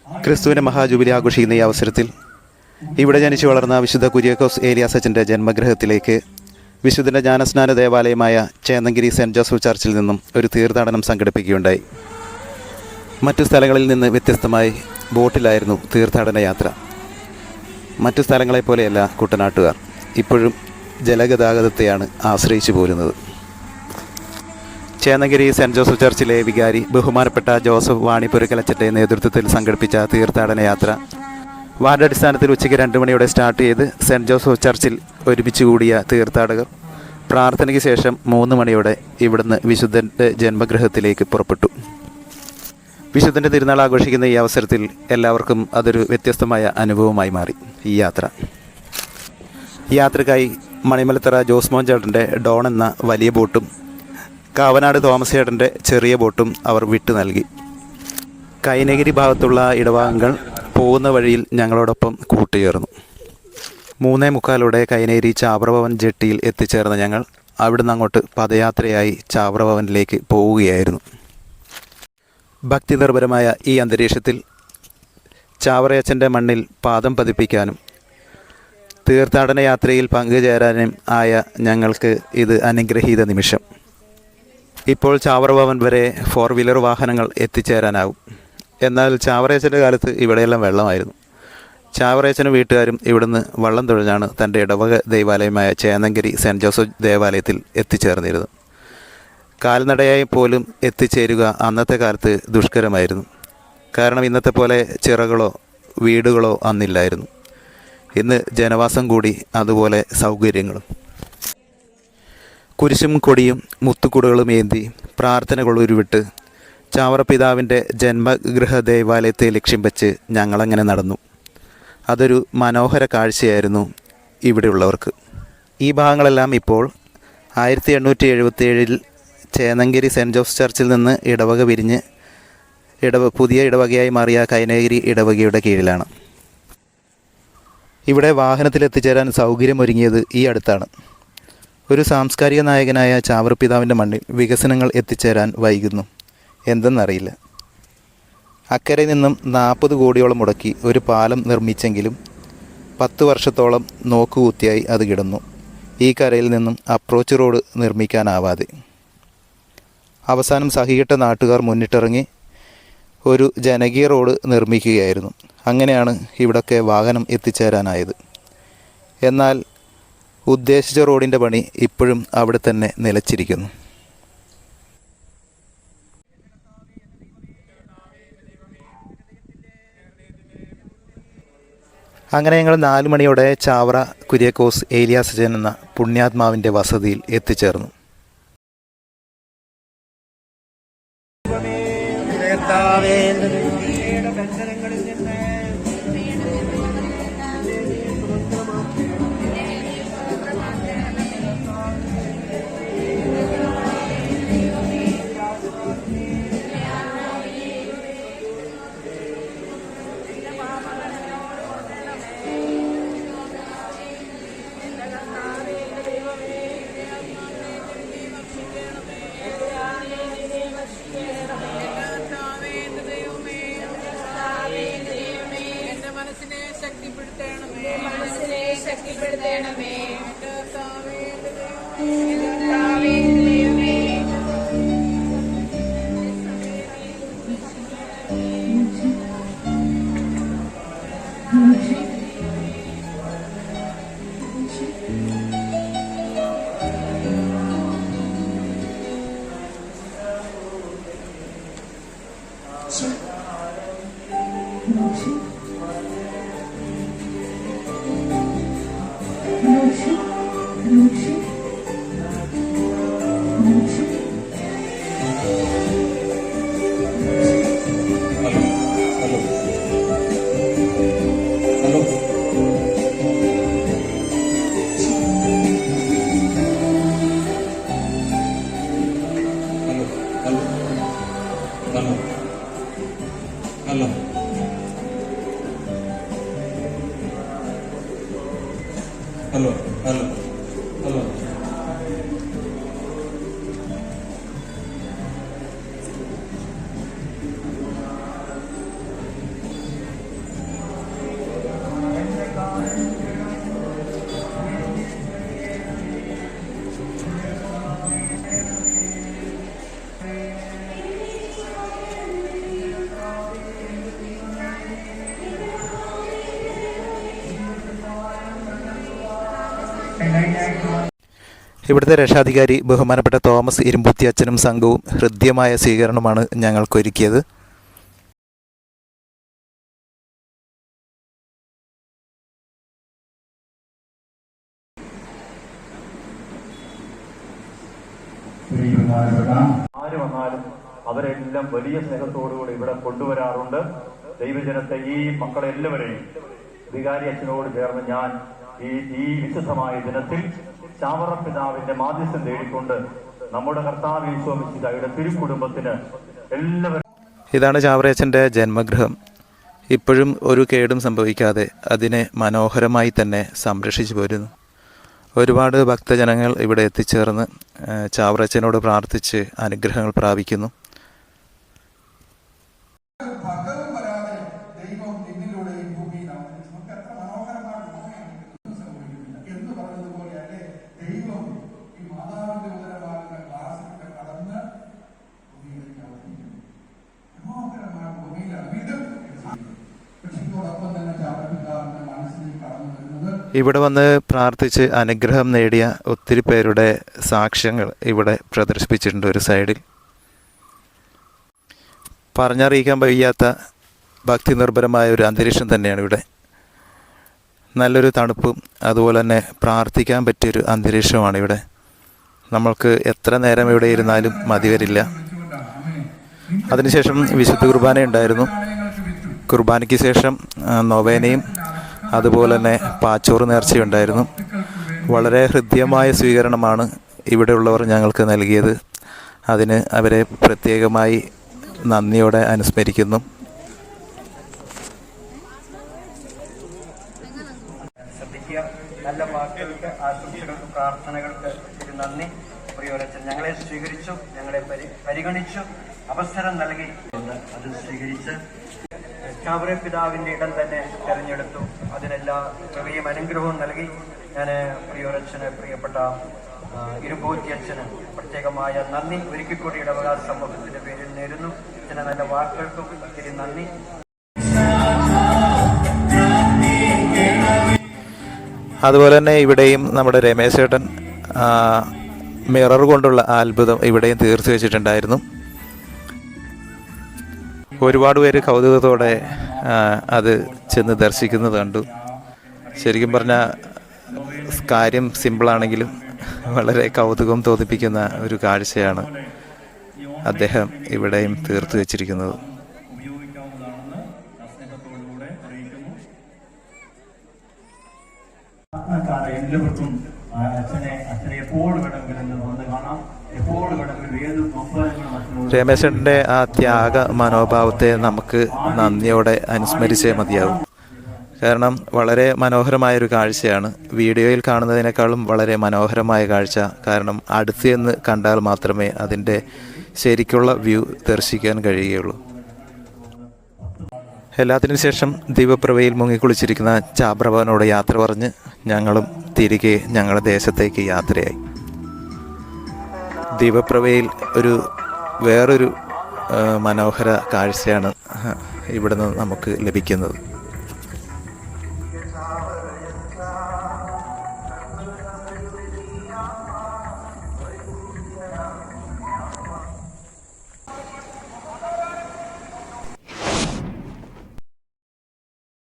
ക്രിസ്തുവിൻ്റെ മഹാജൂബിലി ആഘോഷിക്കുന്ന ഈ അവസരത്തിൽ ഇവിടെ ജനിച്ചു വളർന്ന വിശുദ്ധ കുര്യാക്കോസ് ഏലിയാസച്ചൻ്റെ ജന്മഗൃഹത്തിലേക്ക് വിശുദ്ധൻ്റെ ജ്ഞാനസ്നാന ദേവാലയമായ ചേന്നങ്കിരി സെൻറ്റ് ജോസഫ് ചർച്ചിൽ നിന്നും ഒരു തീർത്ഥാടനം സംഘടിപ്പിക്കുകയുണ്ടായി. മറ്റു സ്ഥലങ്ങളിൽ നിന്ന് വ്യത്യസ്തമായി ബോട്ടിലായിരുന്നു തീർത്ഥാടന യാത്ര. മറ്റു സ്ഥലങ്ങളെപ്പോലെയല്ല കുട്ടനാട്ടുകാർ ഇപ്പോഴും ജലഗതാഗതത്തെയാണ് ആശ്രയിച്ചു പോരുന്നത്. ചേന്നങ്കിരി സെൻറ്റ് ജോസഫ് ചർച്ചിലെ വികാരി ബഹുമാനപ്പെട്ട ജോസഫ് വാണിപുരക്കലച്ചൻ്റെ നേതൃത്വത്തിൽ സംഘടിപ്പിച്ച തീർത്ഥാടന യാത്ര വാർഡടിസ്ഥാനത്തിൽ ഉച്ചയ്ക്ക് 2 മണിയോടെ സ്റ്റാർട്ട് ചെയ്ത് സെൻറ്റ് ജോസഫ് ചർച്ചിൽ ഒരുമിച്ച് കൂടിയ തീർത്ഥാടകർ പ്രാർത്ഥനയ്ക്ക് ശേഷം 3 മണിയോടെ ഇവിടുന്ന് വിശുദ്ധൻ്റെ ജന്മഗൃഹത്തിലേക്ക് പുറപ്പെട്ടു. വിശുദ്ധൻ്റെ തിരുനാൾ ആഘോഷിക്കുന്ന ഈ അവസരത്തിൽ എല്ലാവർക്കും അതൊരു വ്യത്യസ്തമായ അനുഭവമായി മാറി ഈ യാത്ര. ഈ യാത്രക്കായി മണിമലത്തറ ജോസ്മോൻ ചേട്ടൻ്റെ ഡോൺ എന്ന വലിയ ബോട്ടും കാവനാട് തോമസ് ചേട്ടൻ്റെ ചെറിയ ബോട്ടും അവർ വിട്ടു നൽകി. കൈനഗിരി ഭാഗത്തുള്ള ഇടഭാഗങ്ങൾ പോകുന്ന വഴിയിൽ ഞങ്ങളോടൊപ്പം കൂട്ടുചേർന്നു. 3:45 കൈനഗിരി ചാവറഭവൻ ജെട്ടിയിൽ എത്തിച്ചേർന്ന ഞങ്ങൾ അവിടുന്ന് അങ്ങോട്ട് പദയാത്രയായി ചാവറഭവനിലേക്ക് പോവുകയായിരുന്നു. ഭക്തി നിർഭരമായ ഈ അന്തരീക്ഷത്തിൽ ചാവറയച്ചൻ്റെ മണ്ണിൽ പാദം പതിപ്പിക്കാനും തീർത്ഥാടന യാത്രയിൽ പങ്കുചേരാനും ആയ ഞങ്ങൾക്ക് ഇത് അനുഗ്രഹീത നിമിഷം. ഇപ്പോൾ ചാവറഭവൻ വരെ 4 വീലർ വാഹനങ്ങൾ എത്തിച്ചേരാനാവും. എന്നാൽ ചാവറയച്ചൻ്റെ കാലത്ത് ഇവിടെയെല്ലാം വെള്ളമായിരുന്നു. ചാവറയച്ചനും വീട്ടുകാരും ഇവിടുന്ന് വള്ളം തുഴഞ്ഞാണ് തൻ്റെ ഇടവക ദേവാലയമായ ചേന്നങ്കിരി സെൻറ്റ് ജോസഫ് ദേവാലയത്തിൽ എത്തിച്ചേർന്നിരുന്നത്. കാൽനടയായി പോലും എത്തിച്ചേരുക അന്നത്തെ കാലത്ത് ദുഷ്കരമായിരുന്നു. കാരണം ഇന്നത്തെ പോലെ ചിറകളോ വീടുകളോ അന്നില്ലായിരുന്നു. ഇന്ന് ജനവാസം കൂടി, അതുപോലെ സൗകര്യങ്ങളും. കുരിശും കൊടിയും മുത്തുക്കുടകളും ഏന്തി പ്രാർത്ഥനകൾ ഉരുവിട്ട് ചാവറപിതാവിൻ്റെ ജന്മഗൃഹ ദേവാലയത്തെ ലക്ഷ്യം വെച്ച് ഞങ്ങളങ്ങനെ നടന്നു. അതൊരു മനോഹര കാഴ്ചയായിരുന്നു ഇവിടെയുള്ളവർക്ക്. ഈ ഭാഗങ്ങളെല്ലാം ഇപ്പോൾ 1877 ചേന്നങ്കിരി സെൻറ്റ് ജോസഫ് ചർച്ചിൽ നിന്ന് ഇടവക പിരിഞ്ഞ് പുതിയ ഇടവകയായി മാറിയ കൈനഗിരി ഇടവകയുടെ കീഴിലാണ്. ഇവിടെ വാഹനത്തിലെത്തിച്ചേരാൻ സൗകര്യമൊരുങ്ങിയത് ഈ അടുത്താണ്. ഒരു സാംസ്കാരിക നായകനായ ചാവറപിതാവിൻ്റെ മണ്ണിൽ വികസനങ്ങൾ എത്തിച്ചേരാൻ വൈകുന്നു. എന്തെന്നറിയില്ല. അക്കരെ നിന്നും 40 കോടിയോളം മുടക്കി ഒരു പാലം നിർമ്മിച്ചെങ്കിലും 10 വർഷത്തോളം നോക്കുകൂത്തിയായി അത് കിടന്നു. ഈ കരയിൽ നിന്നും അപ്രോച്ച് റോഡ് നിർമ്മിക്കാനാവാതെ അവസാനം സഹികെട്ട നാട്ടുകാർ മുന്നിട്ടിറങ്ങി ഒരു ജനകീയ റോഡ് നിർമ്മിക്കുകയായിരുന്നു. അങ്ങനെയാണ് ഇവിടൊക്കെ വാഹനം എത്തിച്ചേരാനായത്. എന്നാൽ ഉദ്ദേശിച്ച റോഡിൻ്റെ പണി ഇപ്പോഴും അവിടെ തന്നെ നിലച്ചിരിക്കുന്നു. അങ്ങനെ ഞങ്ങൾ 4 മണിയോടെ ചാവറ കുര്യാക്കോസ് ഏലിയാസച്ചൻ എന്ന പുണ്യാത്മാവിൻ്റെ വസതിയിൽ എത്തിച്ചേർന്നു. Hello, hello, hello. ഇവിടുത്തെ രക്ഷാധികാരി ബഹുമാനപ്പെട്ട തോമസ് ഇരുമ്പുത്തി അച്ഛനും സംഘവും ഹൃദ്യമായ സ്വീകരണമാണ് ഞങ്ങൾക്കൊരുക്കിയത്. ആര് വന്നാലും അവരെല്ലാം വലിയ സ്നേഹത്തോടുകൂടി ഇവിടെ കൊണ്ടുവരാറുണ്ട്. ദൈവജനത്തെ, ഈ മക്കളെല്ലാവരെയും വികാരി അച്ഛനോട് ചേർന്ന് ഞാൻ ഈ വിശുദ്ധമായ ദിനത്തിൽ ചാവറ പിതാവിന്റെ മാധ്യസ്ഥം തേടിക്കൊണ്ട് നമ്മുടെ കർത്താവ് യേശു മിശിഹായുടെ തിരുക്കുടുംബത്തിന് എല്ലാവരും. ഇതാണ് ചാവറയച്ചൻ്റെ ജന്മഗൃഹം. ഇപ്പോഴും ഒരു കേടും സംഭവിക്കാതെ അതിനെ മനോഹരമായി തന്നെ സംരക്ഷിച്ചു പോരുന്നു. ഒരുപാട് ഭക്തജനങ്ങൾ ഇവിടെ എത്തിച്ചേർന്ന് ചാവറയച്ചനോട് പ്രാർത്ഥിച്ച് അനുഗ്രഹങ്ങൾ പ്രാപിക്കുന്നു. ഇവിടെ വന്ന് പ്രാർത്ഥിച്ച് അനുഗ്രഹം നേടിയ ഒത്തിരി പേരുടെ സാക്ഷ്യങ്ങൾ ഇവിടെ പ്രദർശിപ്പിച്ചിട്ടുണ്ട്. ഒരു സൈഡിൽ പറഞ്ഞറിയിക്കാൻ വയ്യാത്ത ഭക്തി നിർഭരമായ ഒരു അന്തരീക്ഷം തന്നെയാണ് ഇവിടെ. നല്ലൊരു തണുപ്പും അതുപോലെ തന്നെ പ്രാർത്ഥിക്കാൻ പറ്റിയൊരു അന്തരീക്ഷമാണ് ഇവിടെ. നമ്മൾക്ക് എത്ര നേരം ഇവിടെ ഇരുന്നാലും മതി വരില്ല. അതിനുശേഷം വിശുദ്ധ കുർബാന ഉണ്ടായിരുന്നു. കുർബാനയ്ക്ക് ശേഷം നൊവേനയും അതുപോലെ തന്നെ പാച്ചോറ് നേർച്ചയുണ്ടായിരുന്നു. വളരെ ഹൃദ്യമായ സ്വീകരണമാണ് ഇവിടെയുള്ളവർ ഞങ്ങൾക്ക് നൽകിയത്. അതിന് അവരെ പ്രത്യേകമായി നന്ദിയോടെ അനുസ്മരിക്കുന്നു. നല്ല വാക്കുകൾക്ക്, ആശംസകൾക്ക്, പ്രാർത്ഥനകൾക്ക് നന്ദി. പ്രിയോരച്ചൻ ഞങ്ങളെ സ്വീകരിച്ചു, ഞങ്ങളെ പരിഗണിച്ചു, അവസരം നൽകി. അത് സ്വീകരിച്ച് ചാവറ പിതാവിൻ്റെ ഇടം തന്നെ തിരഞ്ഞെടുത്തു. അതിനെല്ലാം ചെറിയ അനുഗ്രഹവും നൽകി. ഞാൻ പ്രിയോരച്ചന്, പ്രിയപ്പെട്ട ഇരുമ്പൂത്തി അച്ഛന് പ്രത്യേകമായ നന്ദി ഒരിക്കൽ കൂടി ഇടവകാശ സമൂഹത്തിന്റെ പേരിൽ നേരുന്നു. അച്ഛന് നല്ല വാക്കുകൾക്കും ഒത്തിരി നന്ദി. അതുപോലെ തന്നെ ഇവിടെയും നമ്മുടെ രമേശ് ചേട്ടൻ മിറർ കൊണ്ടുള്ള അത്ഭുതം ഇവിടെയും തീർത്തു വെച്ചിട്ടുണ്ടായിരുന്നു. ഒരുപാട് പേര് കൗതുകത്തോടെ അത് ചെന്ന് ദർശിക്കുന്നത് കണ്ടു. ശരിക്കും പറഞ്ഞാൽ കാര്യം സിമ്പിളാണെങ്കിലും വളരെ കൗതുകം തോന്നിപ്പിക്കുന്ന ഒരു കാഴ്ചയാണ് അദ്ദേഹം ഇവിടെയും തീർത്തു വെച്ചിരിക്കുന്നത്. എല്ലാവർക്കും അച്ഛനെ എപ്പോഴും വേണമെങ്കിലും വന്ന് കാണാം. എപ്പോഴും വേണമെങ്കിലും ഏത് രമേശന്റെ ആ ത്യാഗ മനോഭാവത്തെ നമുക്ക് നന്ദിയോടെ അനുസ്മരിച്ചേ മതിയാവും. കാരണം വളരെ മനോഹരമായൊരു കാഴ്ചയാണ്. വീഡിയോയിൽ കാണുന്നതിനേക്കാളും വളരെ മനോഹരമായ കാഴ്ച. കാരണം അടുത്ത് നിന്ന് കണ്ടാൽ മാത്രമേ അതിൻ്റെ ശരിക്കുള്ള വ്യൂ ദർശിക്കാൻ കഴിയുകയുള്ളൂ. എല്ലാത്തിനും ശേഷം ദീപപ്രഭയിൽ മുങ്ങിക്കുളിച്ചിരിക്കുന്ന ചാബ്രഭവനോട് യാത്ര പറഞ്ഞ് ഞങ്ങളും തിരികെ ഞങ്ങളുടെ ദേശത്തേക്ക് യാത്രയായി. ദീപപ്രഭയിൽ വേറൊരു മനോഹര കാഴ്ചയാണ് ഇവിടുന്ന് നമുക്ക് ലഭിക്കുന്നത്.